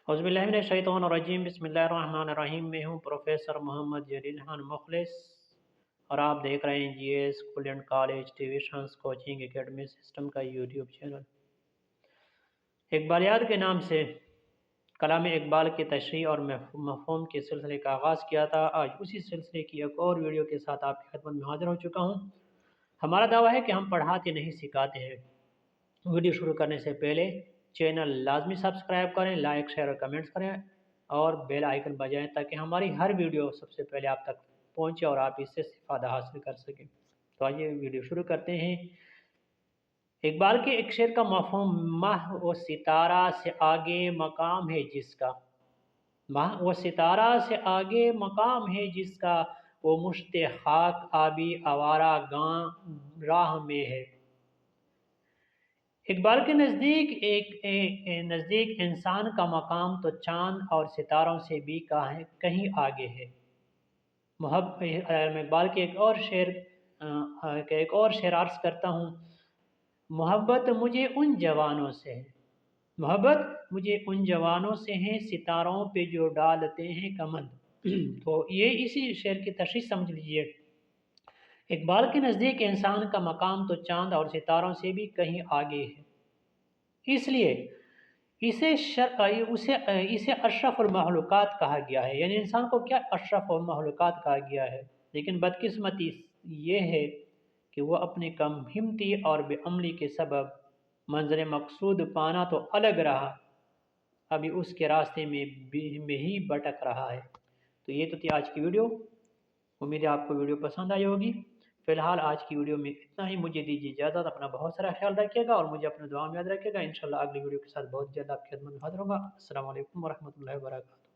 औज़ुबिल्लाहिमिनश्शैतानिर्रजीम बिस्मिल्लाहिर्रहमानिर्रहीम। मैं हूँ प्रोफेसर मोहम्मद जलील खान मुखलिस और आप देख रहे हैं GS school and college tuitions coaching academy system का यूट्यूब चैनल। इकबालियात के नाम से कलाम इकबाल की तशरीह और मफ़हूम के सिलसिले का आगाज़ किया था। आज उसी सिलसिले की एक और वीडियो के साथ आपकी खिदमत में हाज़िर हो चुका हूँ। हमारा दावा है कि हम पढ़ाते नहीं सिखाते हैं। वीडियो शुरू करने से पहले चैनल लाजमी सब्सक्राइब करें, लाइक शेयर और कमेंट्स करें और बेल आइकन बजाएं ताकि हमारी हर वीडियो सबसे पहले आप तक पहुंचे और आप इससे फ़ायदा हासिल कर सकें। तो आइए वीडियो शुरू करते हैं। इकबाल के एक शेर का मफ़हूम, माह व सितारा से आगे मकाम है जिसका, माह व सितारा से आगे मकाम है जिसका, वो मुश्ते खाक आबी आवारा गां राह में है। इकबाल के नज़दीक इंसान का मकाम तो चाँद और सितारों से भी कहीं आगे है। इकबाल के एक और शेर अर्ज़ करता हूँ। मोहब्बत मुझे उन जवानों से है, मोहब्बत मुझे उन जवानों से है, सितारों पे जो डालते हैं कमंद। तो ये इसी शेर की तशरीह समझ लीजिए। इकबाल के नज़दीक इंसान का मकाम तो चाँद और सितारों से भी कहीं आगे है, इसलिए इसे अशरफुल मखलूक़ात कहा गया है। यानी इंसान को क्या अशरफुल मखलूक़ात कहा गया है। लेकिन बदकिस्मती ये है कि वह अपनी कम हिम्मती और बेअमली के सबब मंज़िल मकसूद पाना तो अलग रहा, अभी उसके रास्ते में ही भटक रहा है। तो ये तो थी आज की वीडियो। उम्मीद है आपको वीडियो पसंद आई होगी। फ़िलहाल आज की वीडियो में इतना ही। मुझे दीजिए इजाज़त। अपना बहुत सारा ख्याल रखिएगा और मुझे अपने दुआ में याद रखिएगा। इंशाल्लाह अगली वीडियो के साथ बहुत जल्द आपकी खिदमत में हाज़िर होगा। अस्सलामु अलैकुम वरहमतुल्लाहि वबरकातुहू।